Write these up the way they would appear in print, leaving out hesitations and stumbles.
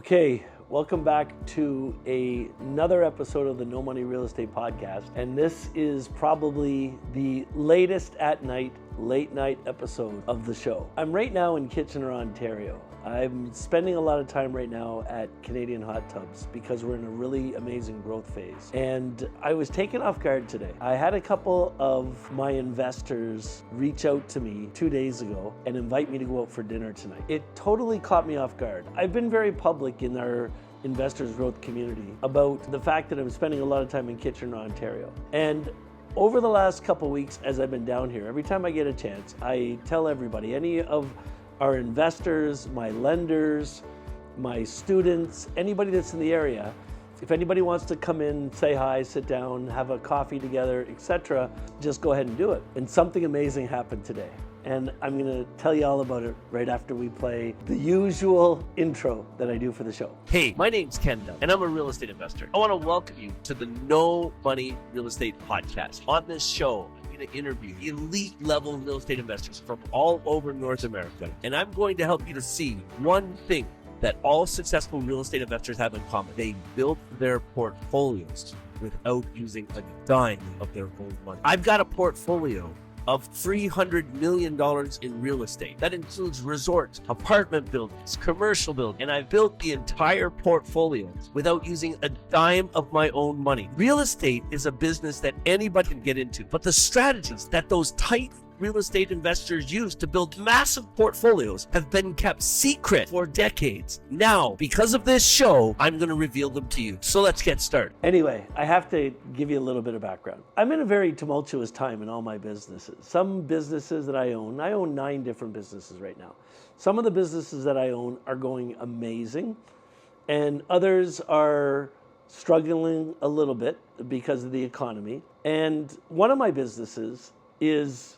Okay, welcome back to another episode of the No Money Real Estate Podcast. And this is probably the latest at night, late night episode of the show. I'm right now in Kitchener, Ontario. I'm spending a lot of time right now at Canadian Hot Tubs because we're in a really amazing growth phase. And I was taken off guard today. I had a couple of my investors reach out to me 2 days ago and invite me to go out for dinner tonight. It totally caught me off guard. I've been very public in our Investors Growth community about the fact that I'm spending a lot of time in Kitchener, Ontario. And over the last couple weeks, as I've been down here, every time I get a chance, I tell everybody, any of our investors, my lenders, my students, anybody that's in the area, if anybody wants to come in, say hi, sit down, have a coffee together, etc., just go ahead and do it. And something amazing happened today. And I'm going to tell you all about it right after we play the usual intro that I do for the show. Hey, my name's Ken Dunn, and I'm a real estate investor. I want to welcome you to the No Money Real Estate Podcast. On this show, I'm going to interview elite level real estate investors from all over North America. And I'm going to help you to see one thing that all successful real estate investors have in common. They built their portfolios without using a dime of their own money. I've got a portfolio of $300 million in real estate. That includes resorts, apartment buildings, commercial buildings, and I've built the entire portfolio without using a dime of my own money. Real estate is a business that anybody can get into, but the strategies that those tight real estate investors use to build massive portfolios have been kept secret for decades. Now, because of this show, I'm going to reveal them to you. So let's get started. Anyway, I have to give you a little bit of background. I'm in a very tumultuous time in all my businesses. Some businesses that I own 9 different businesses right now. Some of the businesses that I own are going amazing, and others are struggling a little bit because of the economy. And one of my businesses is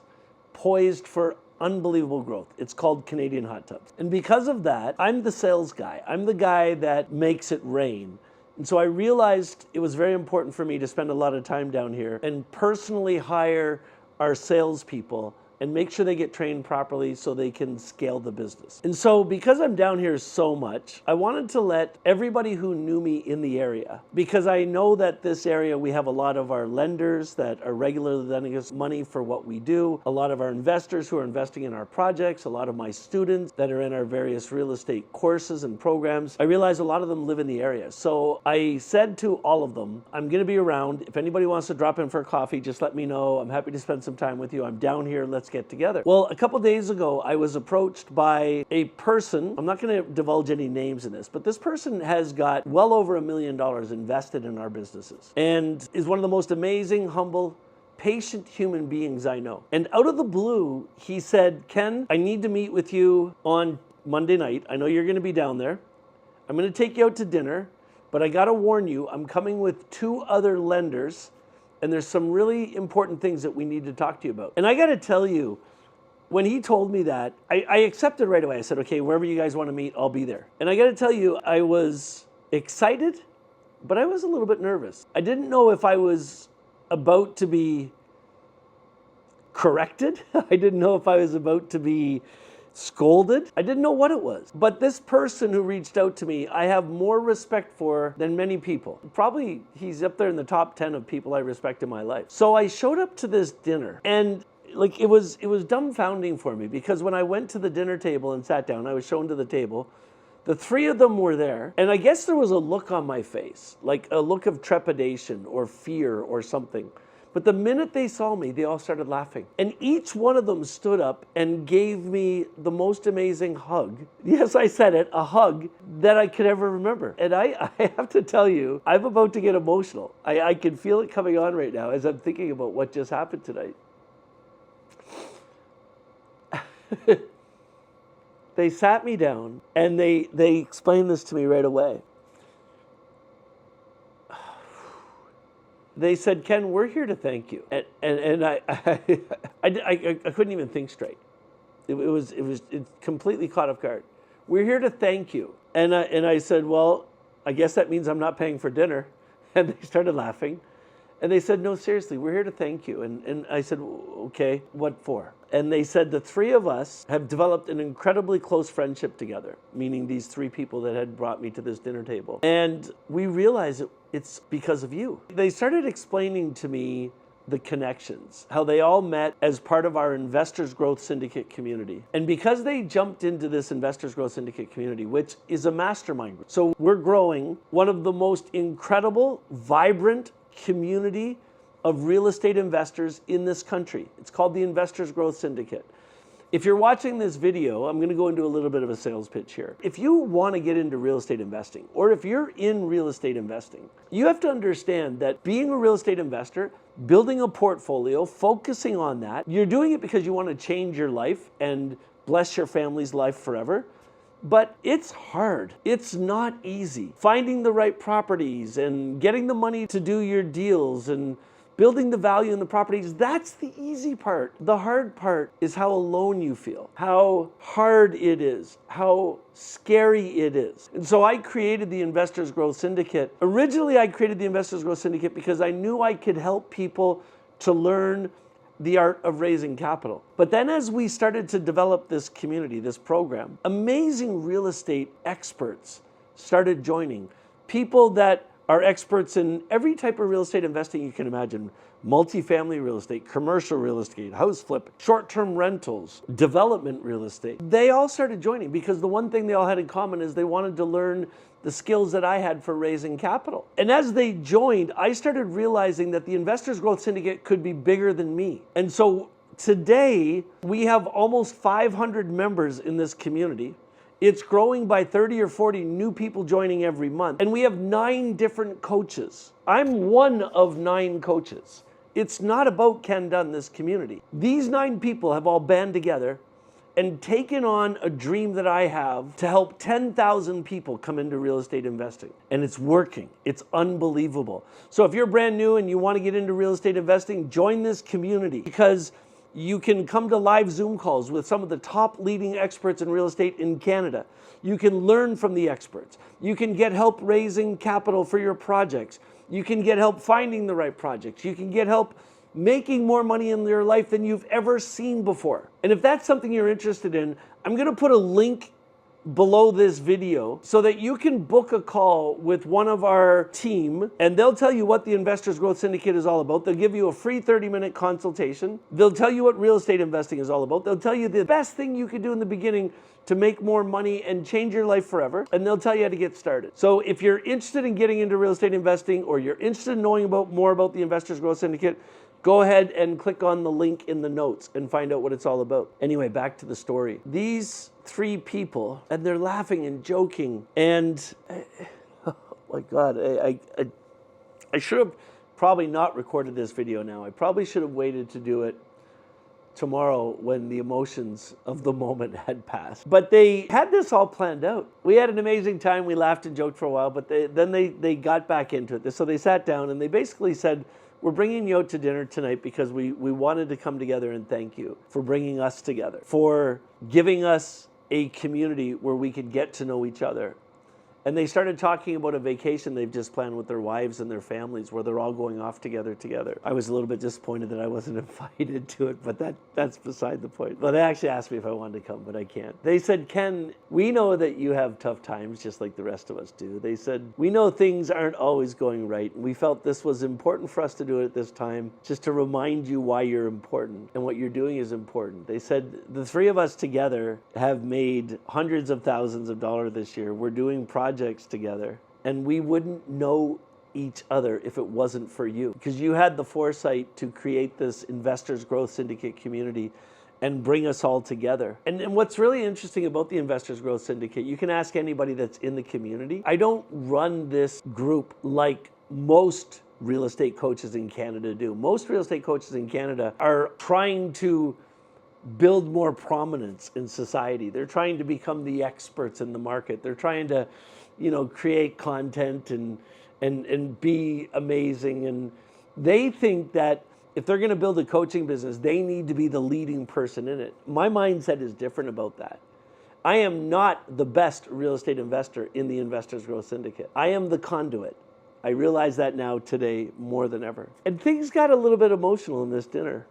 poised for unbelievable growth. It's called Canadian Hot Tubs. And because of that, I'm the sales guy. I'm the guy that makes it rain. And so I realized it was very important for me to spend a lot of time down here and personally hire our salespeople and make sure they get trained properly so they can scale the business. And so because I'm down here so much, I wanted to let everybody who knew me in the area, because I know that this area, we have a lot of our lenders that are regularly lending us money for what we do, a lot of our investors who are investing in our projects, a lot of my students that are in our various real estate courses and programs. I realize a lot of them live in the area. So I said to all of them, I'm gonna be around. If anybody wants to drop in for a coffee, just let me know. I'm happy to spend some time with you. I'm down here, let's get together. Well, a couple days ago, I was approached by a person. I'm not going to divulge any names in this, but this person has got well over $1 million invested in our businesses and is one of the most amazing, humble, patient human beings I know. And out of the blue, he said, Ken, I need to meet with you on Monday night. I know you're going to be down there. I'm going to take you out to dinner, but I got to warn you, I'm coming with 2 other lenders, and there's some really important things that we need to talk to you about. And I got to tell you, when he told me that, I accepted right away. I said, okay, wherever you guys want to meet, I'll be there. And I got to tell you, I was excited, but I was a little bit nervous. I didn't know if I was about to be corrected. I didn't know if I was about to be scolded. I didn't know what it was. But this person who reached out to me, I have more respect for than many people. Probably he's up there in the top 10 of people I respect in my life. So I showed up to this dinner, and like it was dumbfounding for me, because when I went to the dinner table and sat down, I was shown to the table. The 3 of them were there, and I guess there was a look on my face, like a look of trepidation or fear or something. But the minute they saw me, they all started laughing. And each one of them stood up and gave me the most amazing hug. Yes, I said it, a hug that I could ever remember. And I have to tell you, I'm about to get emotional. I can feel it coming on right now as I'm thinking about what just happened tonight. They sat me down and they explained this to me right away. They said, Ken, we're here to thank you. And I couldn't even think straight. It completely caught off guard. We're here to thank you. And I said, well, I guess that means I'm not paying for dinner. And they started laughing. And they said, no, seriously, we're here to thank you. And I said, okay, what for? And they said, the three of us have developed an incredibly close friendship together, meaning these three people that had brought me to this dinner table. And we realized it's because of you. They started explaining to me the connections, how they all met as part of our Investors Growth Syndicate community. And because they jumped into this Investors Growth Syndicate community, which is a mastermind group, so we're growing one of the most incredible, vibrant community of real estate investors in this country. It's called the Investors Growth Syndicate. If you're watching this video, I'm going to go into a little bit of a sales pitch here. If you want to get into real estate investing, or if you're in real estate investing, you have to understand that being a real estate investor, building a portfolio, focusing on that, you're doing it because you want to change your life and bless your family's life forever. But it's hard. It's not easy. Finding the right properties and getting the money to do your deals and building the value in the properties, that's the easy part. The hard part is how alone you feel, how hard it is, how scary it is. And so I created the Investors Growth Syndicate. Originally, I created the Investors Growth Syndicate because I knew I could help people to learn the art of raising capital. But then as we started to develop this community, this program, amazing real estate experts started joining. People that are experts in every type of real estate investing you can imagine. Multifamily real estate, commercial real estate, house flip, short-term rentals, development real estate. They all started joining because the one thing they all had in common is they wanted to learn the skills that I had for raising capital. And as they joined, I started realizing that the Investors Growth Syndicate could be bigger than me. And so today, we have almost 500 members in this community. It's growing by 30 or 40 new people joining every month. And we have 9 different coaches. I'm one of 9 coaches. It's not about Ken Dunn, this community. These 9 people have all band together and taken on a dream that I have to help 10,000 people come into real estate investing. And it's working. It's unbelievable. So if you're brand new and you want to get into real estate investing, join this community because you can come to live Zoom calls with some of the top leading experts in real estate in Canada. You can learn from the experts. You can get help raising capital for your projects. You can get help finding the right projects. You can get help making more money in your life than you've ever seen before. And if that's something you're interested in, I'm going to put a link below this video so that you can book a call with one of our team and they'll tell you what the Investors Growth Syndicate is all about. They'll give you a free 30-minute consultation. They'll tell you what real estate investing is all about. They'll tell you the best thing you could do in the beginning to make more money and change your life forever. And they'll tell you how to get started. So if you're interested in getting into real estate investing or you're interested in knowing more about the Investors Growth Syndicate, go ahead and click on the link in the notes and find out what it's all about. Anyway, back to the story. These 3 people, and they're laughing and joking, and oh my God, I should have probably not recorded this video now. I probably should have waited to do it tomorrow when the emotions of the moment had passed. But they had this all planned out. We had an amazing time. We laughed and joked for a while, but then they got back into it. So they sat down and they basically said, we're bringing you out to dinner tonight because we wanted to come together and thank you for bringing us together, for giving us a community where we could get to know each other. And they started talking about a vacation they've just planned with their wives and their families where they're all going off together. I was a little bit disappointed that I wasn't invited to it, but that's beside the point. But they actually asked me if I wanted to come, but I can't. They said, Ken, we know that you have tough times just like the rest of us do. They said, we know things aren't always going right. And we felt this was important for us to do it at this time, just to remind you why you're important and what you're doing is important. They said, the 3 of us together have made hundreds of thousands of dollars this year. We're doing projects together, and we wouldn't know each other if it wasn't for you, because you had the foresight to create this Investors Growth Syndicate community and bring us all together. And what's really interesting about the Investors Growth Syndicate, you can ask anybody that's in the community. I don't run this group like most real estate coaches in Canada do. Most real estate coaches in Canada are trying to build more prominence in society. They're trying to become the experts in the market. They're trying to, create content and be amazing. And they think that if they're going to build a coaching business, they need to be the leading person in it. My mindset is different about that. I am not the best real estate investor in the Investors Growth Syndicate. I am the conduit. I realize that now today more than ever. And things got a little bit emotional in this dinner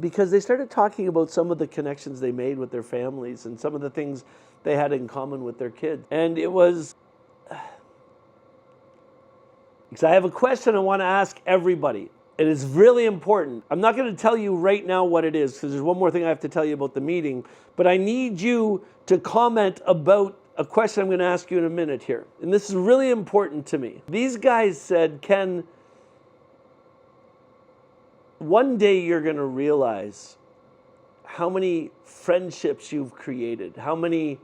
because they started talking about some of the connections they made with their families and some of the things they had in common with their kids. And it was, because I have a question I want to ask everybody. It is really important. I'm not going to tell you right now what it is because there's one more thing I have to tell you about the meeting, but I need you to comment about a question I'm going to ask you in a minute here. And this is really important to me. These guys said, Ken, one day you're going to realize how many friendships you've created, how many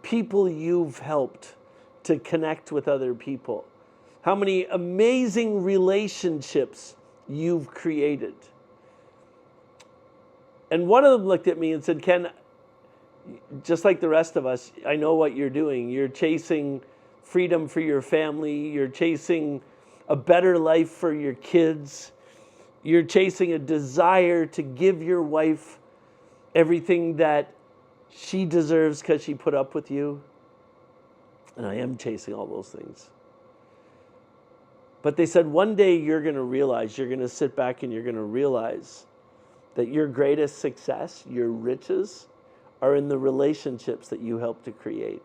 people you've helped to connect with other people, how many amazing relationships you've created. And one of them looked at me and said, Ken, just like the rest of us, I know what you're doing. You're chasing freedom for your family. You're chasing a better life for your kids. You're chasing a desire to give your wife everything that she deserves because she put up with you. And I am chasing all those things. But they said one day you're going to realize, you're going to sit back and you're going to realize that your greatest success, your riches, are in the relationships that you help to create.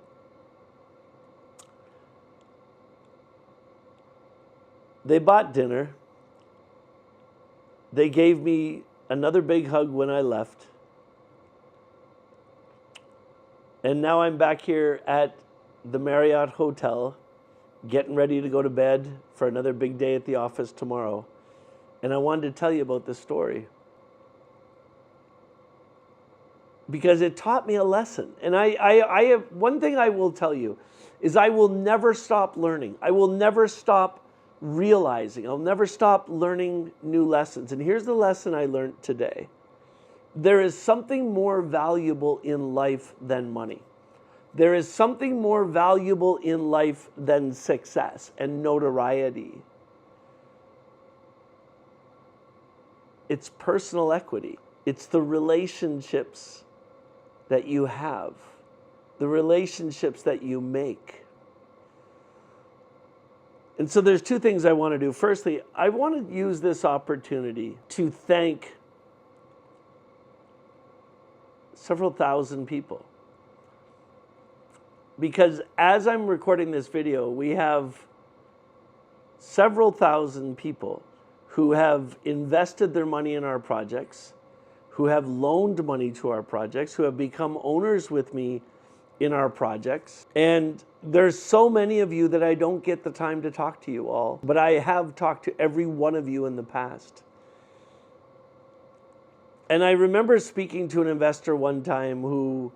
They bought dinner. They gave me another big hug when I left. And now I'm back here at the Marriott Hotel, getting ready to go to bed for another big day at the office tomorrow. And I wanted to tell you about this story because it taught me a lesson. And I have one thing I will tell you is I will never stop learning. I will never stop realizing. I'll never stop learning new lessons. And here's the lesson I learned today. There is something more valuable in life than money. There is something more valuable in life than success and notoriety. It's personal equity. It's the relationships that you have, the relationships that you make. And so there's two things I want to do. Firstly, I want to use this opportunity to thank several thousand people. Because as I'm recording this video, we have several thousand people who have invested their money in our projects, who have loaned money to our projects, who have become owners with me in our projects. And there's so many of you that I don't get the time to talk to you all, but I have talked to every one of you in the past. And I remember speaking to an investor one time who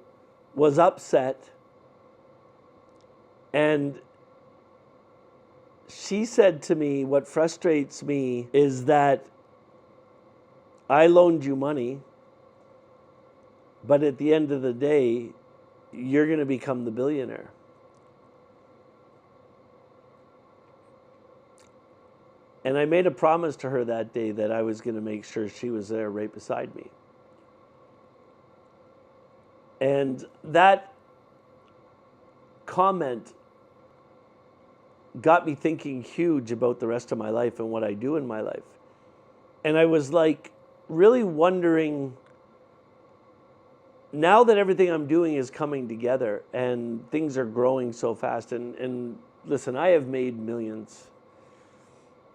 was upset, and she said to me, what frustrates me is that I loaned you money, but at the end of the day, you're going to become the billionaire. And I made a promise to her that day that I was going to make sure she was there right beside me. And that comment got me thinking huge about the rest of my life and what I do in my life. And I was like really wondering, now that everything I'm doing is coming together and things are growing so fast, and listen, I have made millions.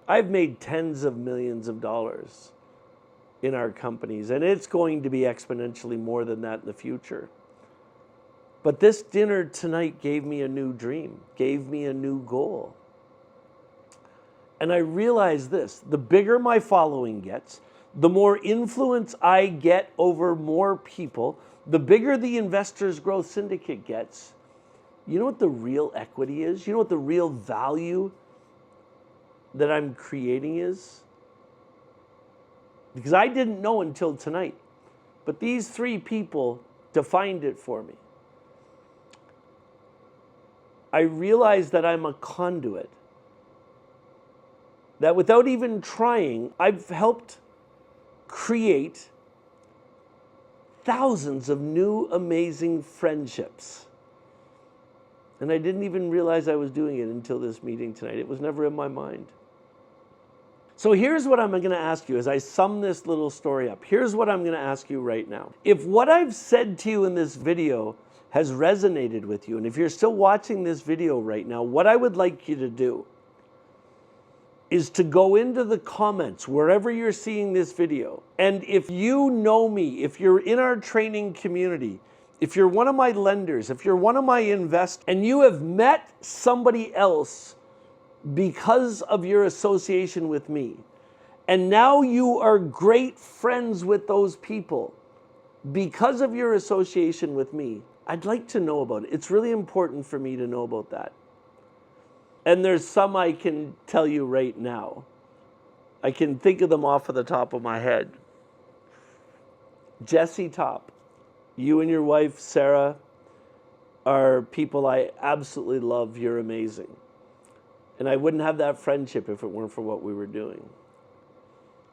I've made tens of millions of dollars in our companies, and it's going to be exponentially more than that in the future. But this dinner tonight gave me a new dream, gave me a new goal. And I realized this, the bigger my following gets, the more influence I get over more people, the bigger the Investors Growth Syndicate gets. You know what the real equity is? You know what the real value that I'm creating is? Because I didn't know until tonight, but these three people defined it for me. I realized that I'm a conduit. That without even trying, I've helped create thousands of new amazing friendships. And I didn't even realize I was doing it until this meeting tonight. It was never in my mind. So here's what I'm going to ask you as I sum this little story up. Here's what I'm going to ask you right now. If what I've said to you in this video has resonated with you, and if you're still watching this video right now, what I would like you to do is to go into the comments wherever you're seeing this video. And if you know me, if you're in our training community, if you're one of my lenders, if you're one of my investors, and you have met somebody else because of your association with me, and now you are great friends with those people because of your association with me, I'd like to know about it. It's really important for me to know about that. And there's some I can tell you right now. I can think of them off of the top of my head. Jesse Top, you and your wife, Sarah, are people I absolutely love. You're amazing. And I wouldn't have that friendship if it weren't for what we were doing.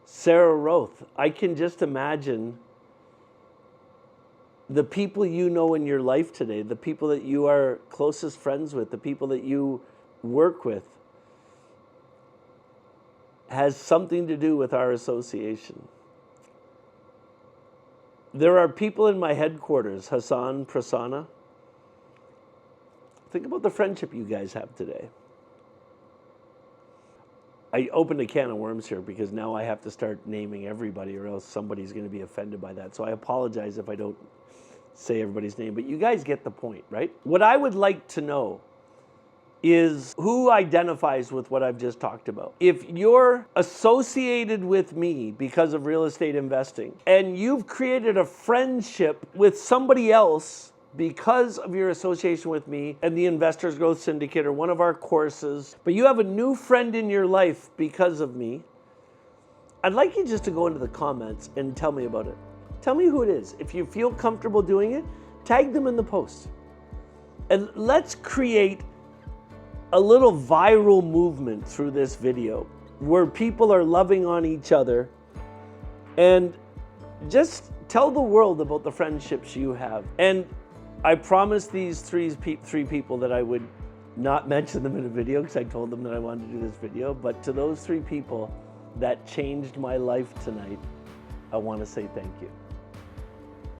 Sarah Roth, I can just imagine the people you know in your life today, the people that you are closest friends with, the people that you work with, has something to do with our association. There are people in my headquarters, Hassan, Prasanna. Think about the friendship you guys have today. I opened a can of worms here because now I have to start naming everybody or else somebody's going to be offended by that. So I apologize if I don't say everybody's name, but you guys get the point, right? What I would like to know is who identifies with what I've just talked about. If you're associated with me because of real estate investing and you've created a friendship with somebody else because of your association with me and the Investors Growth Syndicate or one of our courses, but you have a new friend in your life because of me, I'd like you just to go into the comments and tell me about it. Tell me who it is. If you feel comfortable doing it, tag them in the post. And let's create a little viral movement through this video where people are loving on each other, and just tell the world about the friendships you have. And I promised these three people that I would not mention them in a video because I told them that I wanted to do this video, but to those 3 people that changed my life tonight, I want to say thank you.